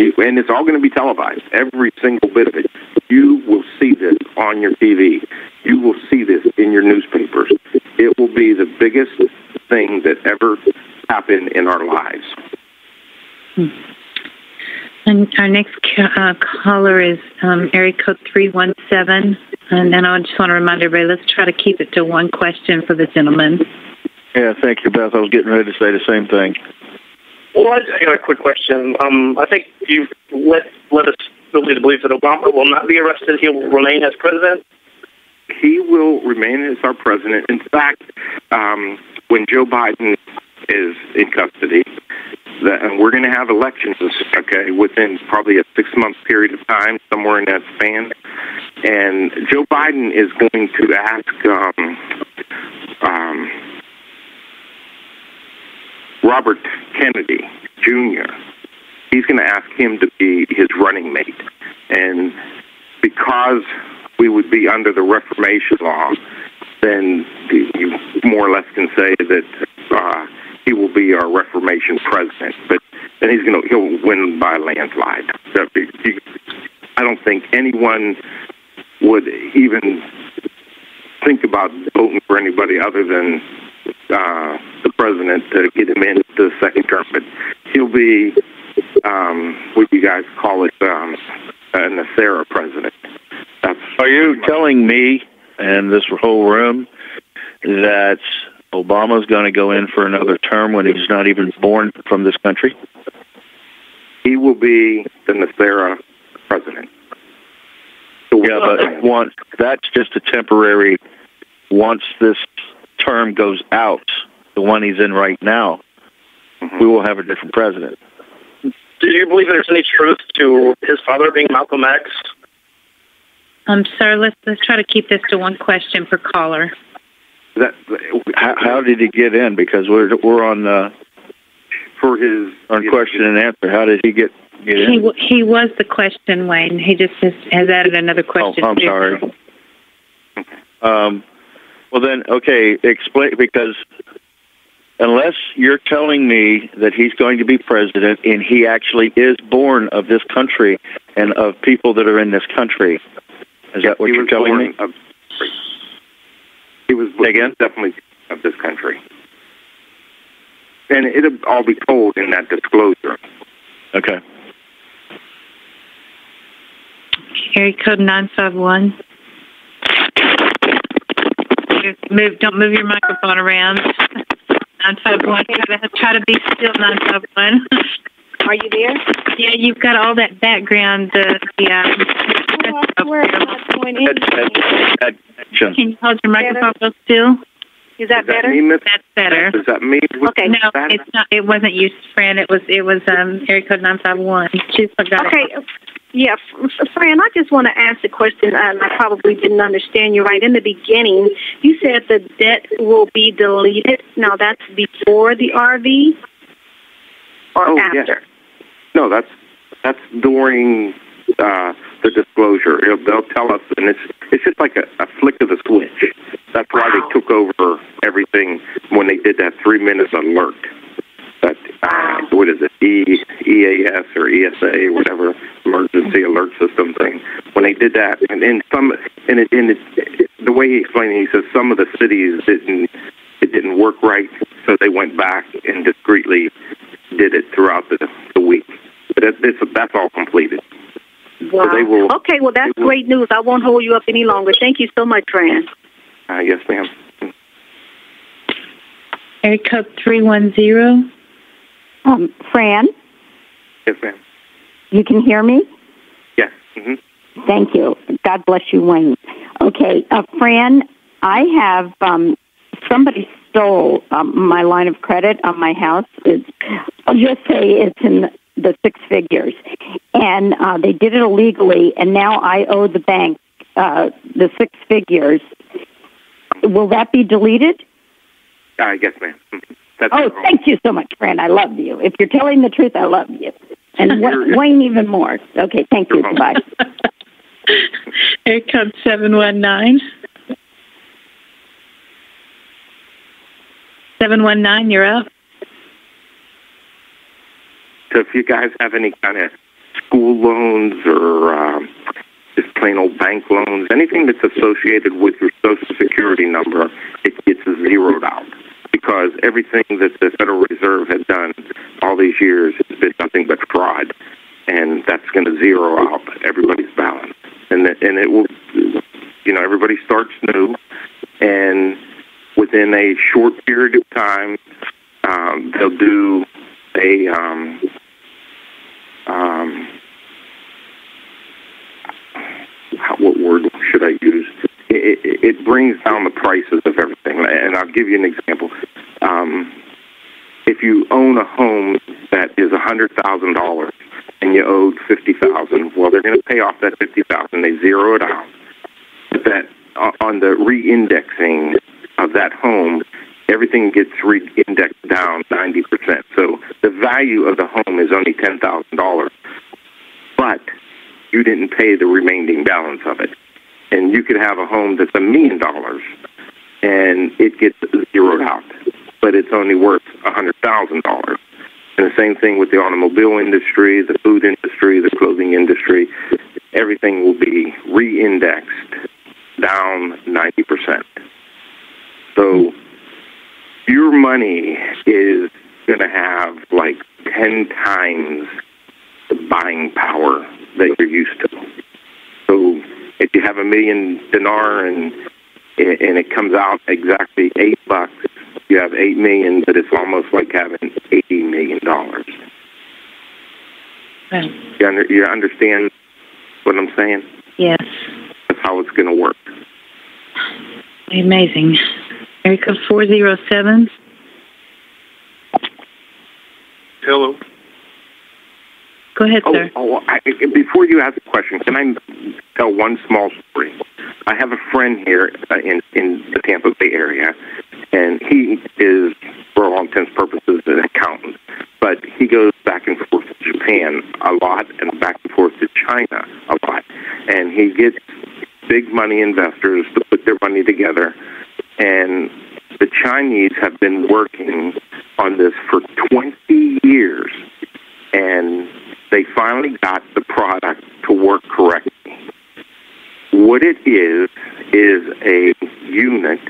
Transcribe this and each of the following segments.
and it's all going to be televised, every single bit of it. You will see this on your TV. You will see this in your newspapers. It will be the biggest thing that ever happened in our lives. And our next caller is area code 317. And then I just want to remind everybody, let's try to keep it to one question for the gentleman. Yeah, thank you, Beth. I was getting ready to say the same thing. Well, I got a quick question. I think you've led us really to believe that Obama will not be arrested. He will remain as president. He will remain as our president. In fact, when Joe Biden is in custody, and we're going to have elections, okay, within probably a 6-month period of time, somewhere in that span. And Joe Biden is going to ask Robert Kennedy Jr., he's going to ask him to be his running mate. And because we would be under the Reformation law, then you more or less can say that he will be our Reformation president. But then he'll win by a landslide. I don't think anyone would even think about voting for anybody other than the president to get him into the second term. But he'll be, what you guys call it, a Nasera president. Are you telling me and this whole room that Obama's going to go in for another term when he's not even born from this country? He will be the Nasera president. Yeah, but that's just a temporary. Once this term goes out, the one he's in right now, we will have a different president. Do you believe there's any truth to his father being Malcolm X? Sir, let's try to keep this to one question per caller. How did he get in? Because we're on for his question and answer. How did he get in? He was the question, Wayne. He just has added another question. Oh, I'm sorry. Well then, okay, explain, because unless you're telling me that he's going to be president and he actually is born of this country and of people that are in this country, is that what you're telling me? He was definitely of this country. And it'll all be told in that disclosure. Okay. Area code 951. Don't move your microphone around. 951. Try to be still, 951. Are you there? Yeah, you've got all that background. Where am I going in? Can you hold your microphone still? Is that better? That's better. Does that mean? Okay. No, it's not. It wasn't you, Fran. It was area code 951. She forgot. Okay. Yeah, Fran, I just want to ask a question, and I probably didn't understand you right. In the beginning, you said the debt will be deleted. Now, that's before the RV or after? Yeah. No, that's during the disclosure. They'll tell us, and it's just like a flick of the switch. That's why they took over everything when they did that 3-minute alert. That what is it, EAS or ESA, whatever, emergency alert system thing. When they did that, and the way he explained it, he says some of the cities didn't work right, so they went back and discreetly did it throughout the week. But that's all completed. Wow. So they will, okay, well, that's great news. I won't hold you up any longer. Thank you so much, Fran. Yes, ma'am. Area code 310. Fran? Yes, ma'am. You can hear me? Yes. Mm-hmm. Thank you. God bless you, Wayne. Okay, Fran, I have somebody stole my line of credit on my house. I'll just say it's in the 6 figures. And they did it illegally, and now I owe the bank the 6 figures. Will that be deleted? Yes, ma'am. Thank you so much, Fran. I love you. If you're telling the truth, I love you. And Wayne even more. Okay, thank you. Goodbye. Here comes 719. 719, you're up. So if you guys have any kind of school loans or just plain old bank loans, anything that's associated with your Social Security number, it gets zeroed out because everything that the Federal Reserve had done all these years has been nothing but fraud, and that's going to zero out everybody's balance. And it will, everybody starts new, and within a short period of time, they'll do a what word should I use? It brings down the prices of everything. And I'll give you an example. If you own a home that is $100,000 and you owed $50,000, well, they're going to pay off that $50,000. They zero it out. But that on the re-indexing of that home, everything gets re-indexed down 90%. So the value of the home is only $10,000, but you didn't pay the remaining balance of it. And you could have a home that's $1 million, and it gets zeroed out, but it's only worth $100,000. And the same thing with the automobile industry, the food industry, the clothing industry. Everything will be re-indexed down 90%. So your money is going to have like 10 times the buying power that you're used to. So if you have $1 million and it comes out exactly $8, you have $8 million, but it's almost like having $80 million. Right. You understand what I'm saying? Yes. That's how it's going to work. Amazing. Area code 407. Hello. Go ahead, sir. Before you ask a question, can I tell one small story? I have a friend here in the Tampa Bay area, and he is, for all intents and purposes, an accountant. But he goes back and forth to Japan a lot and back and forth to China a lot. And he gets big money investors to put their money together. And the Chinese have been working on this for 20 years. And they finally got the product to work correctly. What it is a unit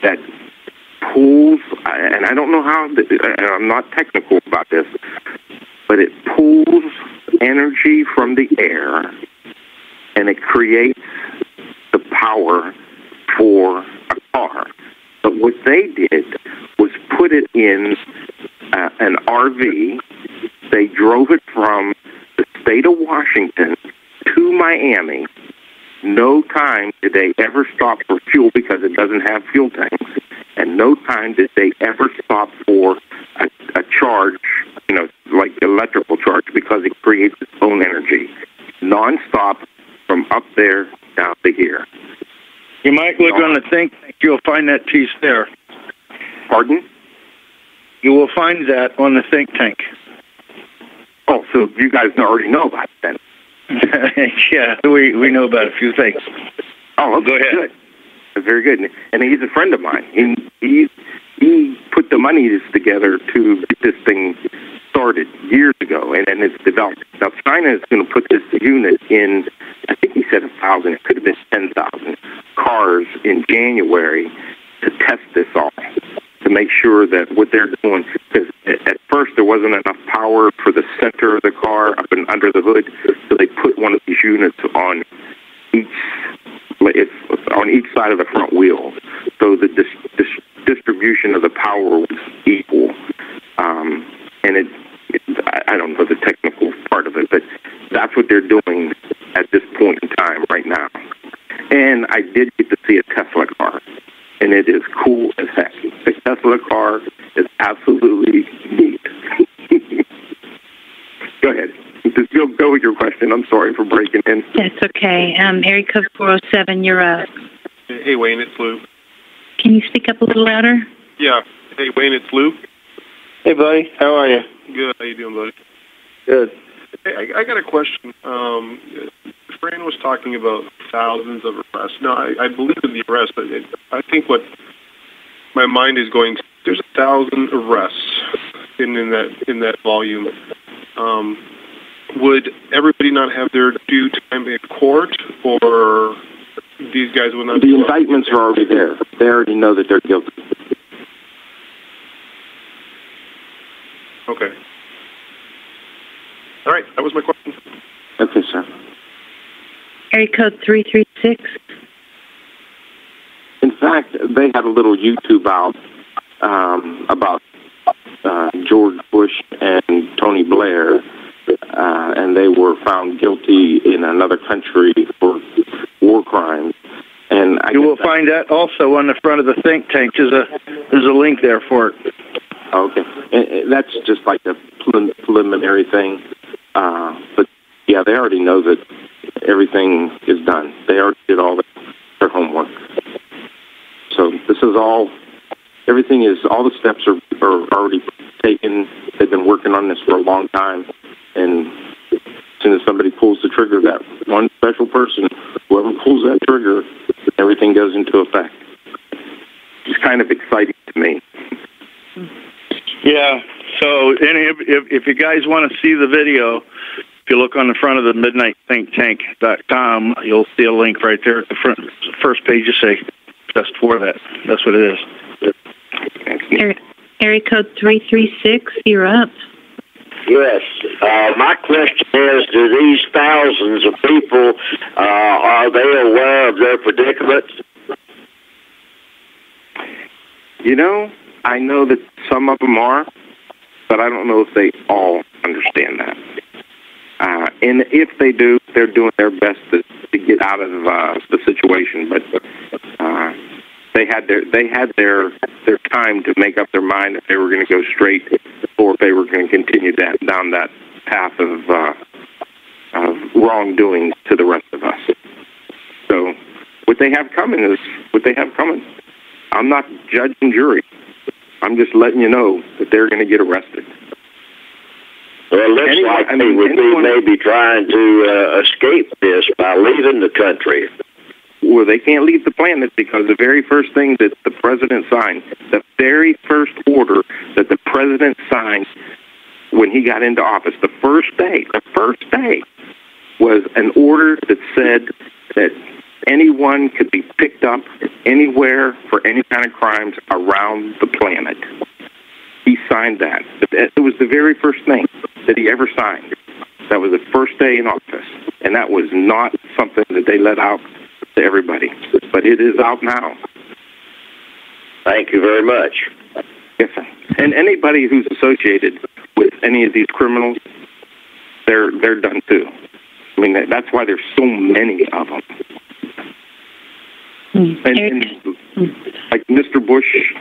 that pulls, and I don't know how, and I'm not technical about this, but it pulls energy from the air and it creates the power for a car. But what they did was put it in an RV. They drove it from the state of Washington to Miami. No time did they ever stop for fuel because it doesn't have fuel tanks. And no time did they ever stop for a charge, like electrical charge, because it creates its own energy. Non-stop from up there down to here. You might look on the think tank. You'll find that piece there. Pardon? You will find that on the think tank. Oh, so you guys already know about it then? Yeah, we know about a few things. Oh, okay, go ahead. Good. Very good. And he's a friend of mine. He put the monies together to get this thing started years ago, and it's developed. Now, China is going to put this unit in, I think he said 1,000, it could have been 10,000 cars in January to test this all, to make sure that what they're doing, because at first there wasn't enough power for the center of the car up and under the hood, so they put one of these units on each side of the front wheel, so the distribution of the power was equal. And I don't know the technical part of it, but that's what they're doing at this point in time right now. And I did get to see a Tesla car, and it is cool as heck. The Tesla car is absolutely neat. Go ahead. Just go with your question. I'm sorry for breaking in. That's okay. Area code 407, you're up. Hey, Wayne, it's Lou. Can you speak up a little louder? Yeah. Hey, Wayne, it's Lou. Hey, buddy. How are you? Good. How you doing, buddy? Good. Hey, I got a question. Fran was talking about thousands of arrests. Now, I believe in the arrests, but I think what my mind is going to, there's 1,000 arrests in that volume. would everybody not have their due time in court, or these guys would not? The indictments are already there. They already know that they're guilty. Okay. All right, that was my question. Okay, sir. Area code 336. In fact, they had a little YouTube out about George Bush and Tony Blair, and they were found guilty in another country for war crimes. And you will find that also on the front of the think tank. There's a link there for it. Okay, and that's just like a preliminary thing. But yeah, they already know that everything is done. They already did all their homework. So this is all. Everything is. All the steps are already taken. They've been working on this for a long time, and as soon as somebody pulls the trigger, that one special person, whoever pulls that trigger, everything goes into effect. It's kind of exciting to me. Yeah. So, if you guys want to see the video, if you look on the front of the midnightthinktank.com, you'll see a link right there at the front, first page. You say just for that. That's what it is. Area code 336. You're up. Yes. My question is: do these thousands of people are they aware of their predicament? I know that some of them are, but I don't know if they all understand that. And if they do, they're doing their best to get out of the situation. But they had their time to make up their mind if they were going to go straight or if they were going to continue down that path of wrongdoing to the rest of us. So what they have coming is what they have coming. I'm not judge and jury. I'm just letting you know that they're going to get arrested. Well, it looks like they would be maybe trying to escape this by leaving the country. Well, they can't leave the planet because the very first thing that the president signed, the very first order that the president signed when he got into office, the first day was an order that said that anyone could be picked up anywhere for any kind of crimes around the planet. He signed that. It was the very first thing that he ever signed. That was the first day in office. And that was not something that they let out to everybody. But it is out now. Thank you very much. Yes, sir. And anybody who's associated with any of these criminals, they're done too. I mean, that's why there's so many of them. And like Mr. Bush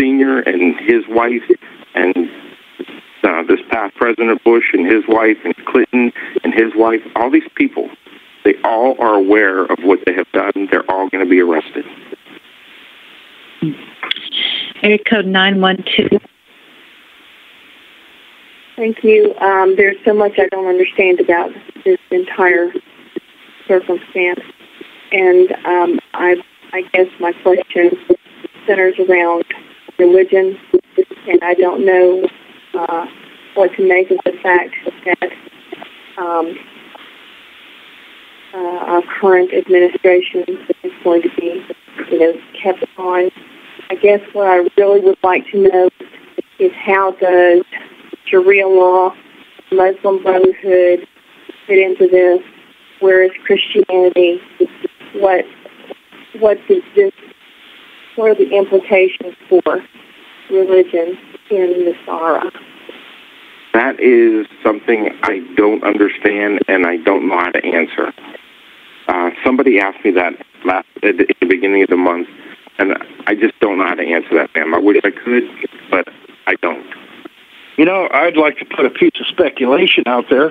Sr. and his wife, and this past President Bush and his wife, and Clinton and his wife, all these people, they all are aware of what they have done. They're all going to be arrested. Area code 912. Thank you. There's so much I don't understand about this entire circumstance, and I guess my question centers around religion, and I don't know what to make of the fact that our current administration is going to be, kept on. I guess what I really would like to know is how does Sharia law, Muslim Brotherhood fit into this? Where is Christianity? What does this? What are the implications for religion in the Sahara? That is something I don't understand and I don't know how to answer. Somebody asked me that at the beginning of the month, and I just don't know how to answer that, ma'am. I wish I could, but I don't. I'd like to put a piece of speculation out there.